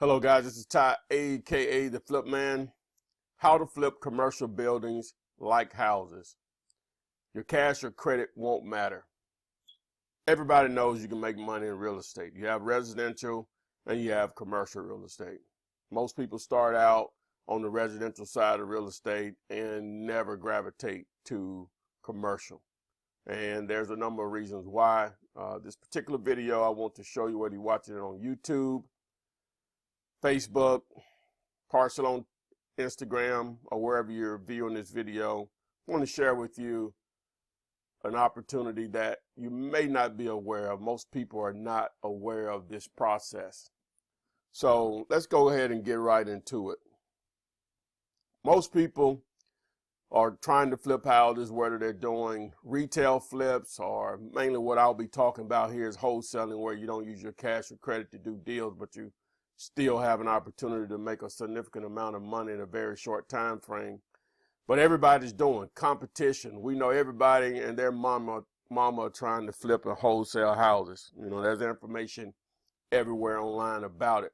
Hello guys, this is Ty, aka the Flip Man. How to flip commercial buildings like houses. Your cash or credit won't matter. Everybody knows you can make money in real estate. You have residential and you have commercial real estate. Most people start out on the residential side of real estate and never gravitate to commercial. And there's a number of reasons why. This particular video, I want to show you whether you're watching it on YouTube, Facebook, partial on Instagram, or wherever you're viewing this video. I want to share with you an opportunity that you may not be aware of. Most people are not aware of this process. So let's go ahead and get right into it. Most people are trying to flip houses, whether they're doing retail flips or mainly what I'll be talking about here is wholesaling, where you don't use your cash or credit to do deals, but you still have an opportunity to make a significant amount of money in a very short time frame. But everybody's doing competition. We know everybody and their mama are trying to flip and wholesale houses. You know, there's information everywhere online about it.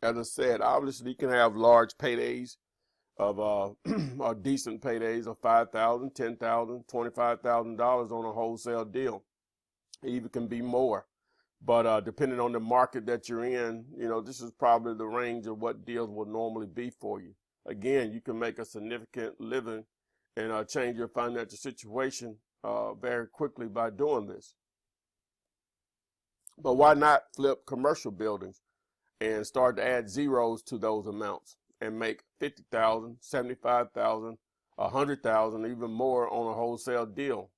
As I said, obviously you can have large paydays of or decent paydays of $5,000, $10,000, $25,000 on a wholesale deal. It even can be more. But depending on the market that you're in, you know, this is probably the range of what deals will normally be for you. Again, you can make a significant living and change your financial situation very quickly by doing this. But why not flip commercial buildings and start to add zeros to those amounts and make $50,000, $75,000, $100,000, even more on a wholesale deal?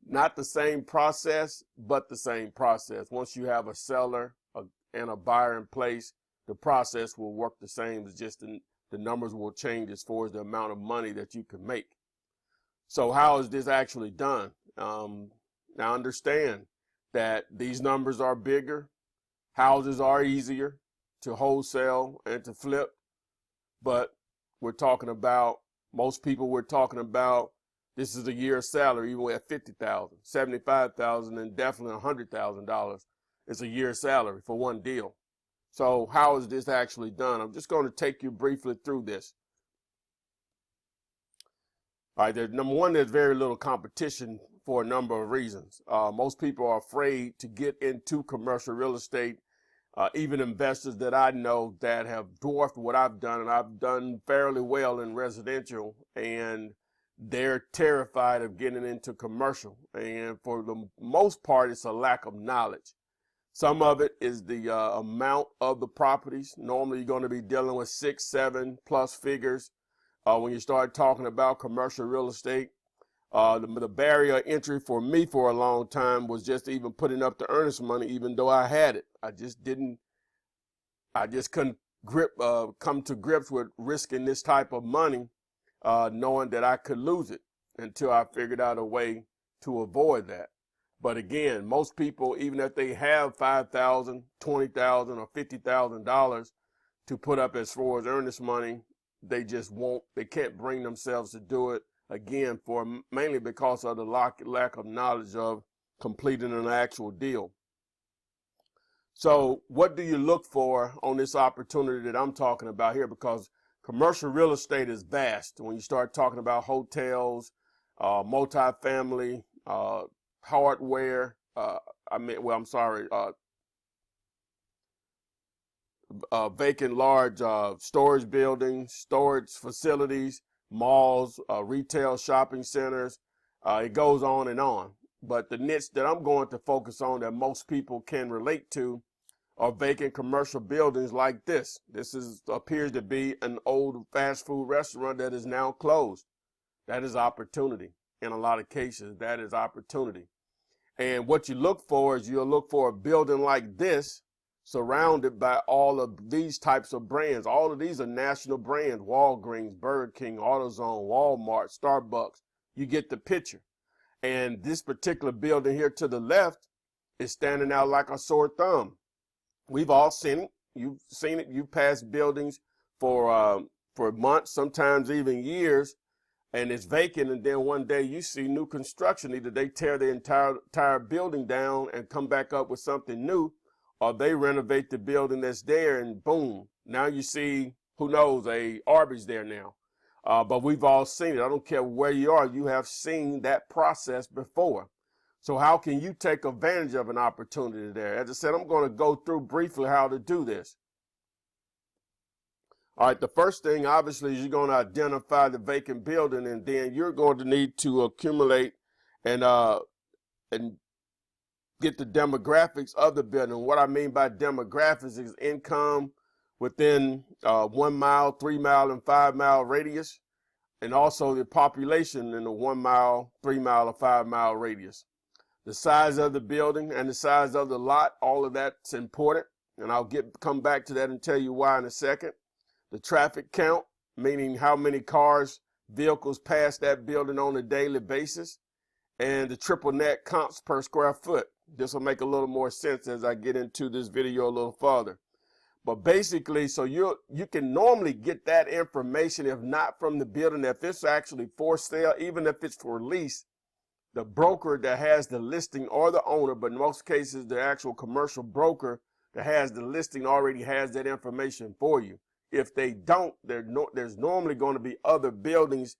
Not the same process, but the same process. Once you have a seller and a buyer in place, the process will work the same. It's just the numbers will change as far as the amount of money that you can make. So how is this actually done? Now understand that these numbers are bigger. Houses are easier to wholesale and to flip. But we're talking about, most people we're talking about, this is a year's salary, even at $50,000, $75,000, and definitely $100,000 is a year's salary for one deal. So how is this actually done? I'm just going to take you briefly through this. All right, number one, there's very little competition for a number of reasons. Most people are afraid to get into commercial real estate. Even investors that I know that have dwarfed what I've done, and I've done fairly well in residential, and they're terrified of getting into commercial. And for the most part, it's a lack of knowledge. Some of it is the amount of the properties. Normally, you're going to be dealing with 6, 7 plus figures when you start talking about commercial real estate. The barrier of entry for me for a long time was just even putting up the earnest money, even though I had it. I just couldn't come to grips with risking this type of money, knowing that I could lose it, until I figured out a way to avoid that. But again, most people, even if they have $5,000, $20,000, or $50,000 to put up as far as earnest money, they can't bring themselves to do it. Again, mainly because of the lack of knowledge of completing an actual deal. So what do you look for on this opportunity that I'm talking about here? Because commercial real estate is vast. When you start talking about hotels, multifamily, hardware, vacant large storage buildings, storage facilities, malls, retail shopping centers, it goes on and on. But the niche that I'm going to focus on that most people can relate to are vacant commercial buildings like this. This appears to be an old fast food restaurant that is now closed. That is opportunity. In a lot of cases, that is opportunity. And what you look for is you'll look for a building like this surrounded by all of these types of brands. All of these are national brands: Walgreens, Burger King, AutoZone, Walmart, Starbucks. You get the picture. And this particular building here to the left is standing out like a sore thumb. We've all seen it. You've seen it. You've passed buildings for months, sometimes even years, and it's vacant. And then one day you see new construction. Either they tear the entire building down and come back up with something new, or they renovate the building that's there, and boom, now you see, who knows, a Arby's there now. But we've all seen it. I don't care where you are, you have seen that process before. So how can you take advantage of an opportunity there? As I said, I'm going to go through briefly how to do this. All right, the first thing, obviously, is you're going to identify the vacant building, and then you're going to need to accumulate and get the demographics of the building. What I mean by demographics is income within 1 mile, 3 mile, and 5 mile radius, and also the population in the 1 mile, 3 mile, or 5 mile radius. The size of the building and the size of the lot, all of that's important, and I'll come back to that and tell you why in a second. The traffic count, meaning how many cars, vehicles pass that building on a daily basis, and the triple net comps per square foot. This will make a little more sense as I get into this video a little further. But basically, so you can normally get that information, if not from the building, if it's actually for sale, even if it's for lease, the broker that has the listing, or the owner, but in most cases, the actual commercial broker that has the listing already has that information for you. If they don't, there's normally going to be other buildings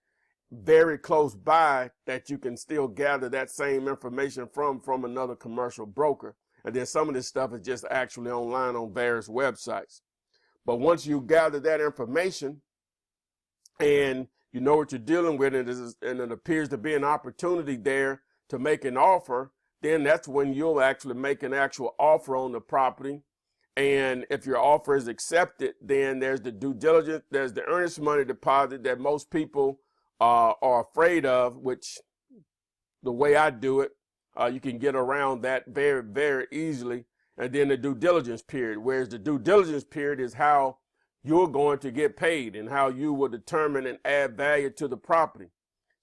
very close by that you can still gather that same information from another commercial broker. And then some of this stuff is just actually online on various websites. But once you gather that information and you know what you're dealing with, and it appears to be an opportunity there to make an offer, then that's when you'll actually make an actual offer on the property. And if your offer is accepted, then there's the due diligence, there's the earnest money deposit that most people are afraid of, which the way I do it, you can get around that very, very easily. And then the due diligence period, whereas the due diligence period is how you're going to get paid and how you will determine and add value to the property.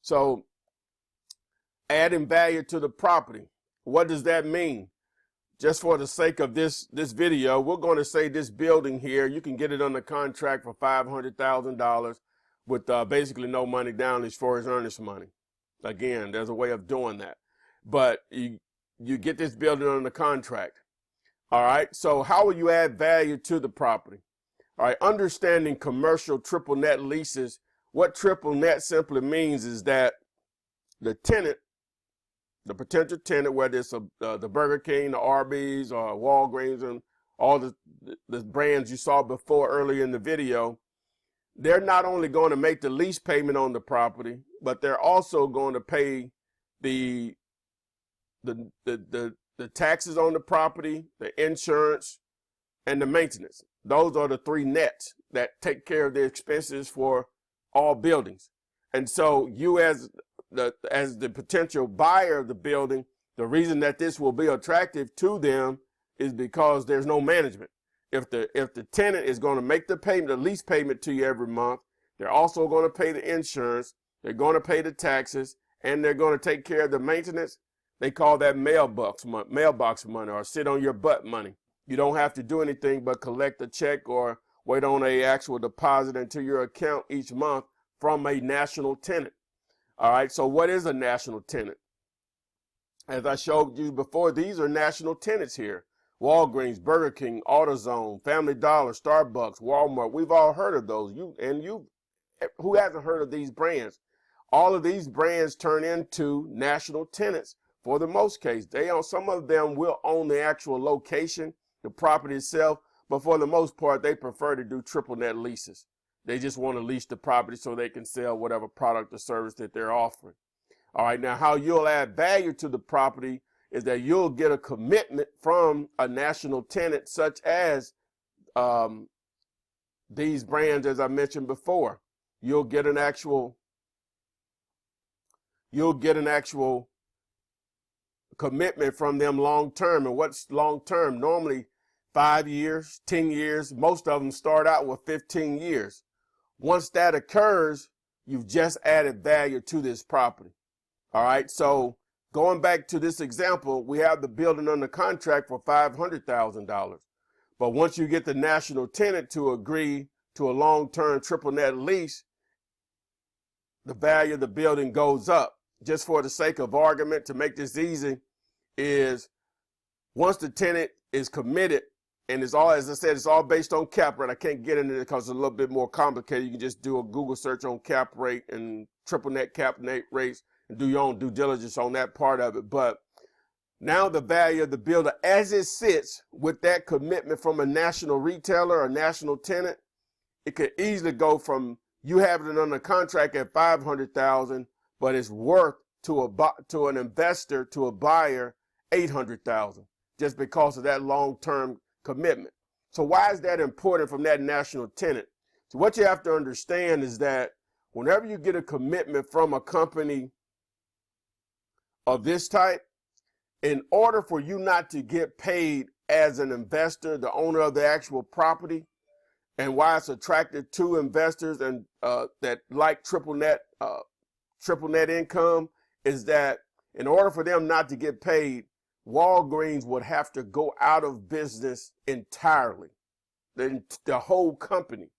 So adding value to the property, what does that mean? Just for the sake of this video, we're going to say this building here, you can get it under contract for $500,000 with basically no money down as far as earnest money. Again, there's a way of doing that. But you get this building under contract. All right, so how will you add value to the property? All right, understanding commercial triple net leases, what triple net simply means is that the tenant, the potential tenant, whether it's the Burger King, the Arby's, or Walgreens, and all the brands you saw before earlier in the video, they're not only going to make the lease payment on the property, but they're also going to pay the taxes on the property, the insurance, and the maintenance. Those are the three nets that take care of the expenses for all buildings. And so you as the potential buyer of the building, the reason that this will be attractive to them is because there's no management. If the tenant is going to make the payment, the lease payment to you every month, they're also going to pay the insurance, they're going to pay the taxes, and they're going to take care of the maintenance. They call that mailbox money, or sit on your butt money. You don't have to do anything but collect a check or wait on a actual deposit into your account each month from a national tenant. All right, so what is a national tenant? As I showed you before, these are national tenants here. Walgreens, Burger King, AutoZone, Family Dollar, Starbucks, Walmart. We've all heard of those. Who hasn't heard of these brands? All of these brands turn into national tenants for the most case. Some of them will own the actual location, the property itself, but for the most part, they prefer to do triple net leases. They just want to lease the property so they can sell whatever product or service that they're offering. All right, now how you'll add value to the property is that you'll get a commitment from a national tenant such as these brands, as I mentioned before. You'll get an actual commitment from them long term. And what's long term? Normally 5 years, 10 years. Most of them start out with 15 years. Once that occurs, you've just added value to this property. All right, so going back to this example, we have the building under contract for $500,000. But once you get the national tenant to agree to a long-term triple net lease, the value of the building goes up. Just for the sake of argument, to make this easy, is once the tenant is committed, and it's all, as I said, it's all based on cap rate. I can't get into it because it's a little bit more complicated. You can just do a Google search on cap rate and triple net cap rates and do your own due diligence on that part of it. But now the value of the building as it sits with that commitment from a national retailer or national tenant, it could easily go from you having it under contract at $500,000, but it's worth to an investor, to a buyer, $800,000, just because of that long-term commitment. So why is that important from that national tenant? So what you have to understand is that whenever you get a commitment from a company of this type, in order for you not to get paid as an investor, the owner of the actual property, and why it's attractive to investors and that like triple net income, is that in order for them not to get paid, Walgreens would have to go out of business entirely, the whole company.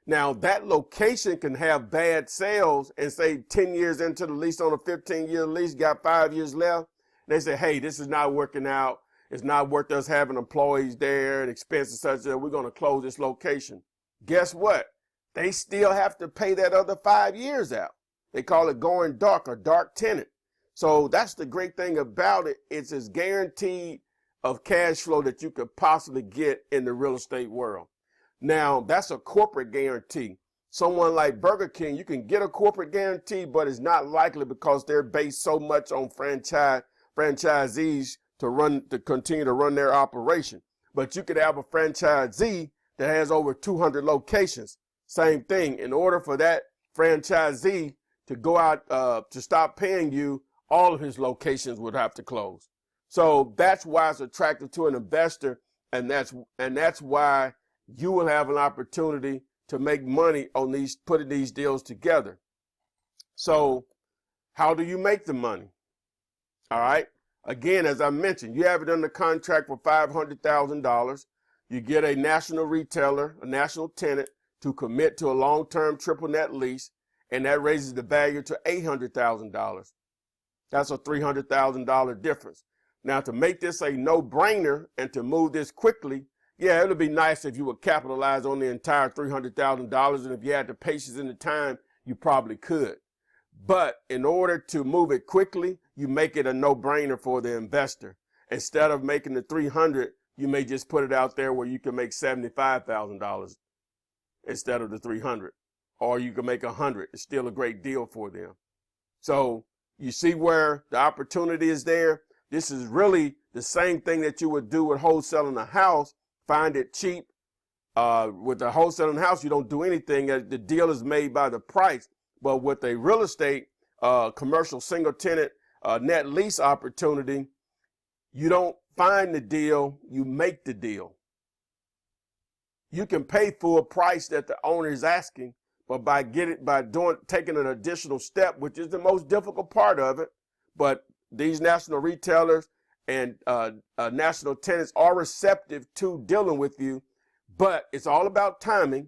Now, that location can have bad sales and say 10 years into the lease, on a 15-year lease, got 5 years left. They say, hey, this is not working out. It's not worth us having employees there and expenses such that we're going to close this location. Guess what? They still have to pay that other 5 years out. They call it going dark or dark tenant. So that's the great thing about it. It's as guaranteed of cash flow that you could possibly get in the real estate world. Now, that's a corporate guarantee. Someone like Burger King, you can get a corporate guarantee, but it's not likely because they're based so much on franchisees to continue to run their operation. But you could have a franchisee that has over 200 locations. Same thing. In order for that franchisee to go out to stop paying you, all of his locations would have to close. So that's why it's attractive to an investor, and that's why you will have an opportunity to make money on putting these deals together. So how do you make the money? All right. Again, as I mentioned, you have it under contract for $500,000. You get a national retailer, a national tenant, to commit to a long-term triple net lease, and that raises the value to $800,000. That's a $300,000 difference. Now, to make this a no-brainer and to move this quickly, yeah, it would be nice if you would capitalize on the entire $300,000, and if you had the patience and the time, you probably could. But in order to move it quickly, you make it a no-brainer for the investor. Instead of making the $300,000, you may just put it out there where you can make $75,000 instead of the $300,000, or you can make $100,000. It's still a great deal for them. So you see where the opportunity is there. This is really the same thing that you would do with wholesaling a house. Find it cheap. With the wholesaling house, you don't do anything. The deal is made by the price. But with a real estate, commercial single tenant net lease opportunity, you don't find the deal, you make the deal. You can pay full price that the owner is asking, but taking an additional step, which is the most difficult part of it. But these national retailers and national tenants are receptive to dealing with you, but it's all about timing.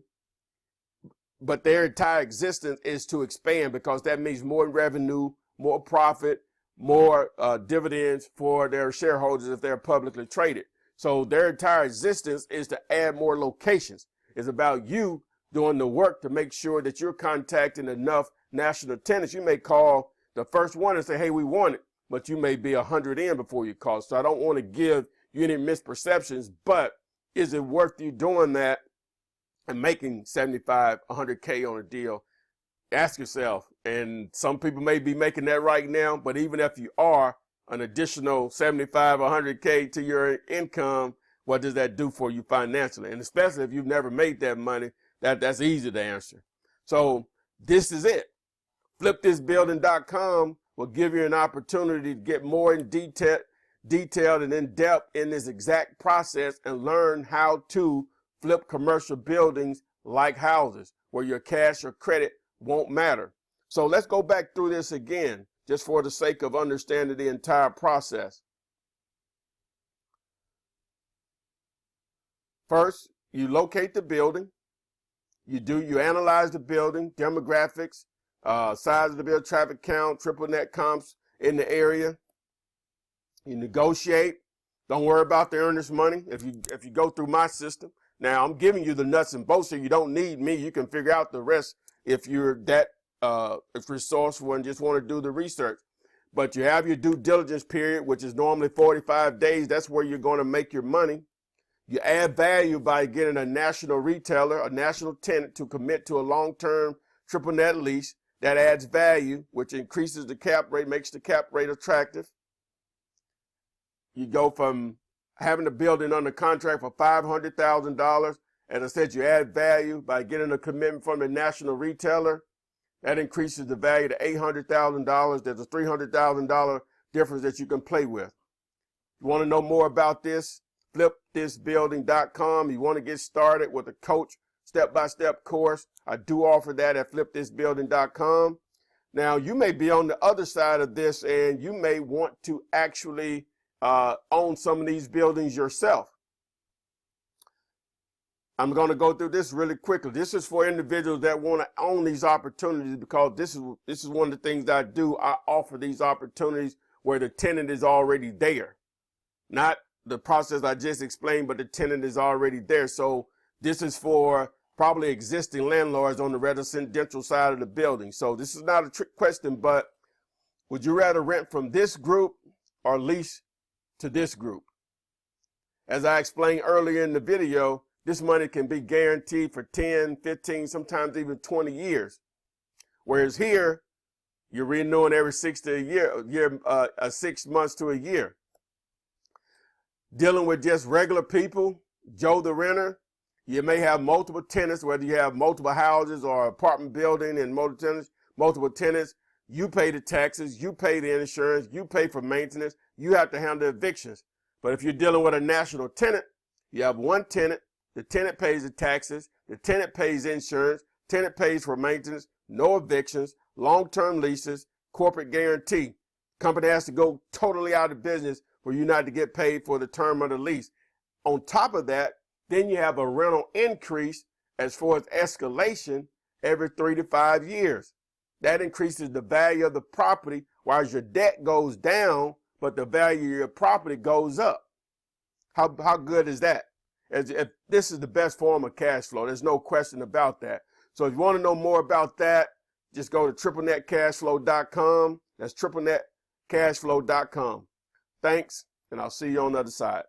But their entire existence is to expand, because that means more revenue, more profit, more dividends for their shareholders if they're publicly traded. So their entire existence is to add more locations. It's about you doing the work to make sure that you're contacting enough national tenants. You may call the first one and say, hey, we want it, but you may be 100 in before you call. So I don't want to give you any misperceptions, but is it worth you doing that and making 75, 100K on a deal? Ask yourself. And some people may be making that right now, but even if you are, an additional 75, 100K to your income, what does that do for you financially? And especially if you've never made that money, that's easy to answer. So this is it. FlipThisBuilding.com will give you an opportunity to get more in detailed and in depth in this exact process and learn how to flip commercial buildings like houses, where your cash or credit won't matter. So let's go back through this again, just for the sake of understanding the entire process. First, you locate the building. You analyze the building, demographics, size of the building, traffic count, triple net comps in the area. You negotiate Don't worry about the earnest money if you go through my system. Now, I'm giving you the nuts and bolts, so you don't need me. You can figure out the rest if you're that if resourceful and just want to do the research. But you have your due diligence period, which is normally 45 days. That's where you're going to make your money. You add value by getting a national retailer, a national tenant to commit to a long-term triple net lease. That adds value, which increases the cap rate, makes the cap rate attractive. You go from having a building under contract for $500,000. As I said, you add value by getting a commitment from the national retailer. That increases the value to $800,000. There's a $300,000 difference that you can play with. You want to know more about this? FlippThisBuilding.com. You want to get started with a coach step-by-step course? I do offer that at FlippThisBuilding.com. Now, you may be on the other side of this, and you may want to actually own some of these buildings yourself. I'm going to go through this really quickly. This is for individuals that want to own these opportunities, because this is one of the things that I do. I offer these opportunities where the tenant is already there. Not the process I just explained, but the tenant is already there. So this is for probably existing landlords on the residential side of the building. So this is not a trick question, but would you rather rent from this group or lease to this group? As I explained earlier in the video, this money can be guaranteed for 10, 15, sometimes even 20 years. Whereas here, you're renewing every 6 months to a year. Dealing with just regular people, Joe the renter, you may have multiple tenants, whether you have multiple houses or apartment building and multiple tenants. You pay the taxes, you pay the insurance, you pay for maintenance, you have to handle evictions. But if you're dealing with a national tenant, you have one tenant, the tenant pays the taxes, the tenant pays insurance, tenant pays for maintenance, no evictions, long-term leases, corporate guarantee. Company has to go totally out of business for you not to get paid for the term of the lease. On top of that, then you have a rental increase as far as escalation every 3 to 5 years. That increases the value of the property, whereas your debt goes down, but the value of your property goes up. How good is that? If this is the best form of cash flow. There's no question about that. So if you want to know more about that, just go to triplenetcashflow.com. That's triplenetcashflow.com. Thanks, and I'll see you on the other side.